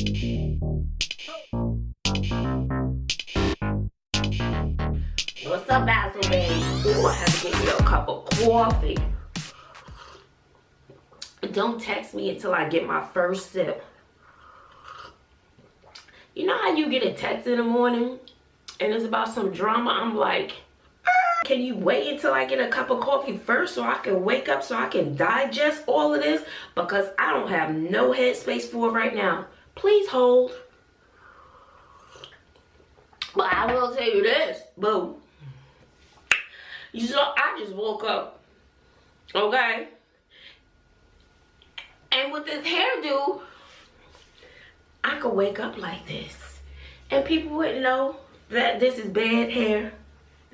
What's up, Basil babe? Ooh, I have to get you a cup of coffee. Don't text me until I get my first sip. You know how you get a text in the morning and it's about some drama? I'm like, can you wait until I get a cup of coffee first so I can wake up, so I can digest all of this? Because I don't have no headspace for it right now. Please hold. But I will tell you this, boo. So I just woke up, okay? And with this hairdo, I could wake up like this. And people wouldn't know that this is bad hair.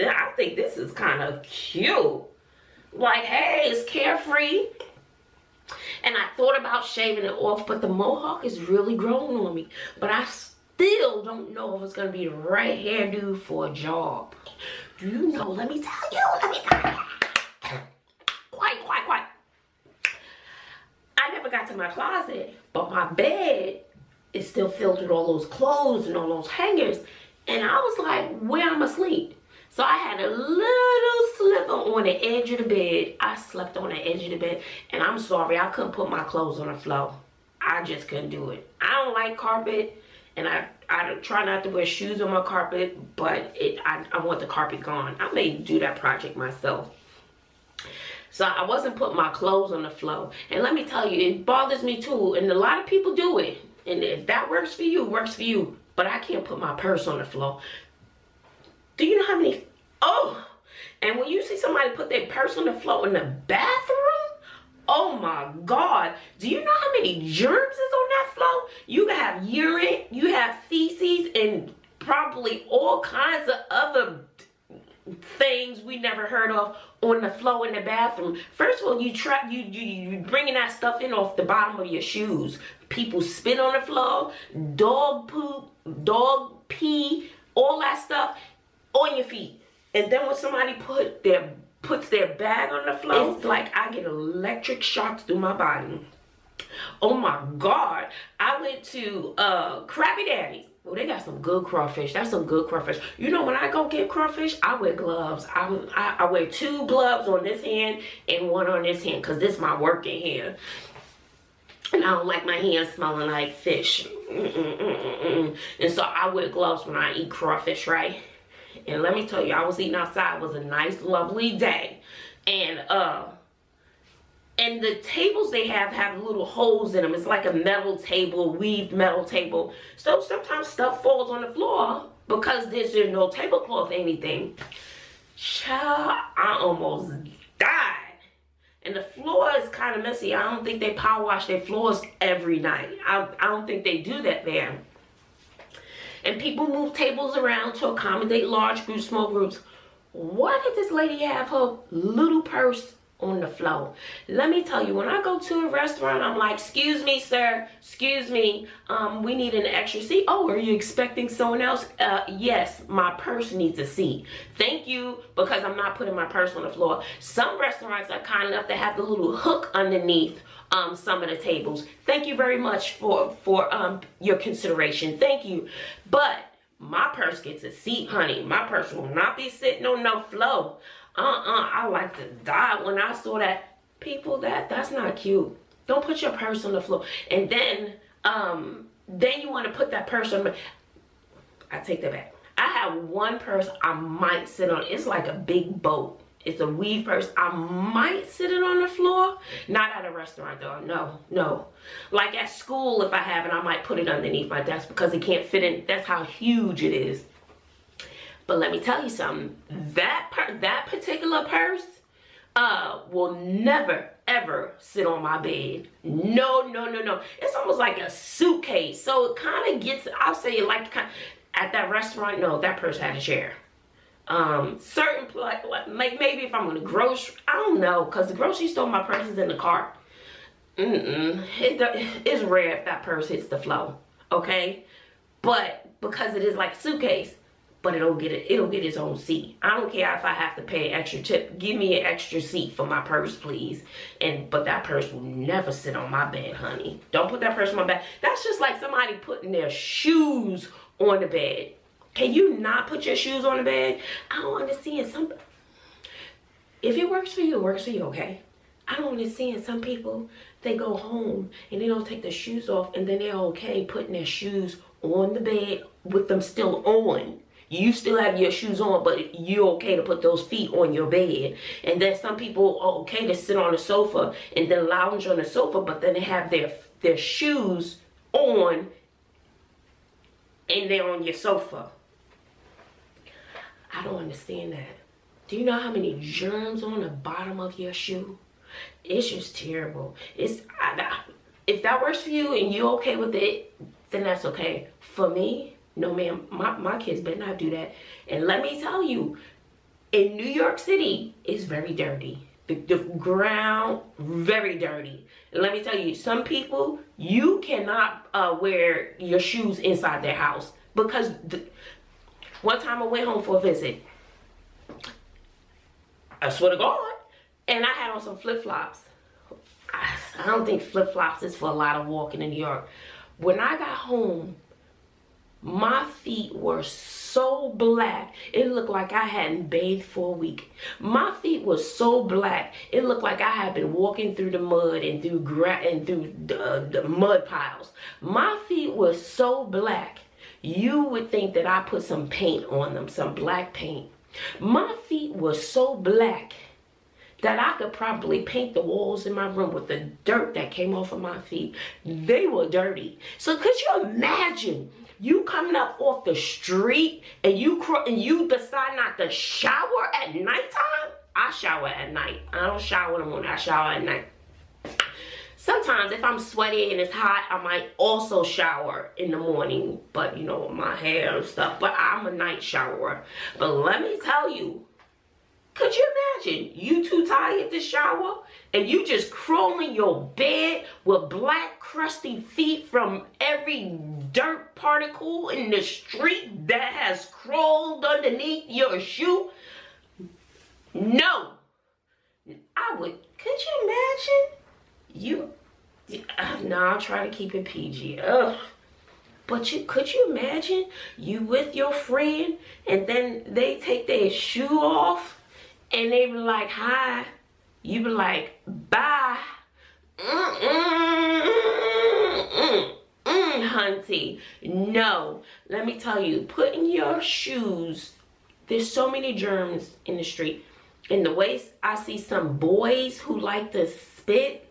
I think this is kind of cute. Like, hey, it's carefree. And I thought about shaving it off, but the mohawk is really growing on me. But I still don't know if it's going to be the right hairdo for a job. Do you know? Let me tell you. Quiet. I never got to my closet, but my bed is still filled with all those clothes and all those hangers. And I was like, where am I asleep? So I had a little sliver on the edge of the bed. I slept on the edge of the bed. And I'm sorry, I couldn't put my clothes on the floor. I just couldn't do it. I don't like carpet. And I try not to wear shoes on my carpet. But I want the carpet gone. I may do that project myself. So I wasn't putting my clothes on the floor. And let me tell you, it bothers me too. And a lot of people do it. And if that works for you, it works for you. But I can't put my purse on the floor. Do you know how many... Oh! And when you see somebody put their purse on the floor in the bathroom, oh my God. Do you know how many germs is on that floor? You have urine, you have feces, and probably all kinds of other things we never heard of on the floor in the bathroom. First of all, you bringing that stuff in off the bottom of your shoes. People spit on the floor, dog poop, dog pee, all that stuff on your feet. And then when somebody puts their bag on the floor, it's like I get electric shocks through my body. Oh my God. I went to Krabby Daddy's. Oh, they got some good crawfish. That's some good crawfish. You know, when I go get crawfish, I wear gloves. I wear 2 gloves on this hand and 1 on this hand because this is my working hand. And I don't like my hands smelling like fish. And so I wear gloves when I eat crawfish, right? And let me tell you, I was eating outside. It was a nice, lovely day. And the tables they have little holes in them. It's like a metal table, weaved metal table. So sometimes stuff falls on the floor because there's no tablecloth or anything. Child, I almost died. And the floor is kind of messy. I don't think they power wash their floors every night. I don't think they do that there. And people move tables around to accommodate large groups, small groups. Why did this lady have her little purse on the floor? Let me tell you, when I go to a restaurant, I'm like, excuse me, sir, excuse me, we need an extra seat. Oh, are you expecting someone else? Yes, my purse needs a seat. Thank you, because I'm not putting my purse on the floor. Some restaurants are kind enough to have the little hook underneath some of the tables. Thank you very much for your consideration. Thank you. But my purse gets a seat, honey. My purse will not be sitting on no floor. I like to die when I saw that. People, that's not cute. Don't put your purse on the floor. And then you want to put that purse on. I take that back. I have one purse I might sit on. It's like a big boat. It's a weave purse. I might sit it on the floor. Not at a restaurant though. No. Like at school, if I have it, I might put it underneath my desk because it can't fit in. That's how huge it is. But let me tell you something. That particular purse will never, ever sit on my bed. No. It's almost like a suitcase. So it kind of gets, I'll say it like, at that restaurant, no, that purse had a chair. Certain, like maybe if I'm going to grocery, I don't know, because the grocery store, my purse is in the cart. It's rare if that purse hits the floor, okay? But because it is like a suitcase, but it'll get its own seat. I don't care if I have to pay an extra tip. Give me an extra seat for my purse, please. But that purse will never sit on my bed, honey. Don't put that purse on my bed. That's just like somebody putting their shoes on the bed. Can you not put your shoes on the bed? I don't understand. If it works for you, it works for you, okay? I don't understand. Some people, they go home and they don't take their shoes off, and then they're okay putting their shoes on the bed with them still on. You still have your shoes on, but you're okay to put those feet on your bed. And then some people are okay to sit on the sofa and then lounge on the sofa, but then they have their shoes on and they're on your sofa. I don't understand that. Do you know how many germs on the bottom of your shoe? It's just terrible. If that works for you and you're okay with it, then that's okay. For me, no ma'am, my kids better not do that. And let me tell you, in New York City, it's very dirty. The ground, very dirty. And let me tell you, some people, you cannot wear your shoes inside their house. Because one time I went home for a visit. I swear to God. And I had on some flip-flops. I don't think flip-flops is for a lot of walking in New York. When I got home, my feet were so black. It looked like I hadn't bathed for a week. My feet were so black. It looked like I had been walking through the mud and through the mud piles. My feet were so black. You would think that I put some paint on them, some black paint. My feet were so black that I could probably paint the walls in my room with the dirt that came off of my feet. They were dirty. So could you imagine you coming up off the street and you decide not to shower at nighttime? I shower at night. I don't shower in the morning. I shower at night. Sometimes if I'm sweaty and it's hot, I might also shower in the morning, but you know, my hair and stuff. But I'm a night shower. But let me tell you, could you imagine you too tired to shower and you just crawl in your bed with black crusty feet from every dirt particle in the street that has crawled underneath your shoe? No. I would. Could you imagine? No, I'll try to keep it PG. Ugh. But could you imagine you with your friend and then they take their shoe off and they be like, hi. You be like, bye. Hunty. No. Let me tell you, putting your shoes, there's so many germs in the street. In the waist, I see some boys who like to spit.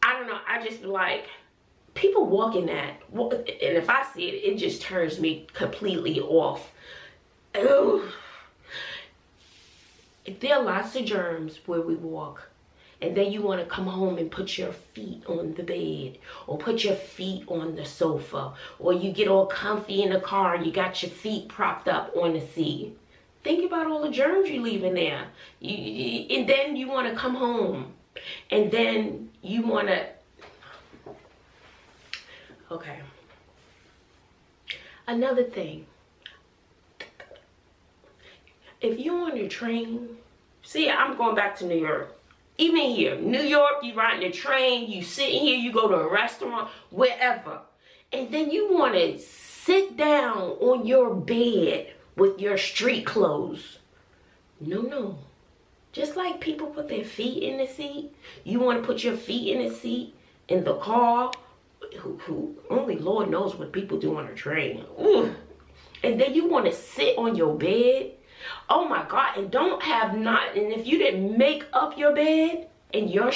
I don't know, I just like, people walking that, and if I see it, it just turns me completely off. Ugh. There are lots of germs where we walk, and then you want to come home and put your feet on the bed, or put your feet on the sofa, or you get all comfy in the car and you got your feet propped up on the seat. Think about all the germs you leave in there. And then you want to come home. And then you want to... Okay. Another thing. If you're on the train... See, I'm going back to New York. Even here, New York, you riding the train, you sitting here, you go to a restaurant, wherever. And then you want to sit down on your bed with your street clothes. No. Just like people put their feet in the seat, you want to put your feet in the seat in the car. Who only Lord knows what people do on a train. Ooh. And then you want to sit on your bed. Oh my God! And and if you didn't make up your bed and your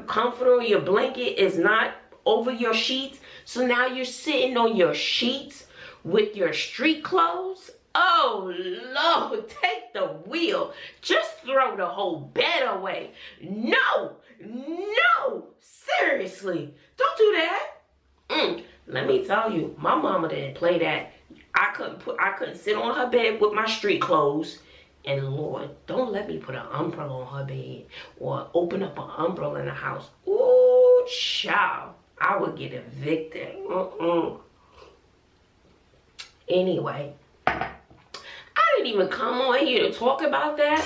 comforter or your blanket is not over your sheets, so now you're sitting on your sheets with your street clothes. Oh Lord, take the wheel. Just throw the whole bed away. No, seriously, don't do that. Let me tell you, my mama didn't play that. I couldn't sit on her bed with my street clothes. And Lord, don't let me put an umbrella on her bed or open up an umbrella in the house. Ooh, child, I would get evicted. Anyway. I didn't even come on here to talk about that,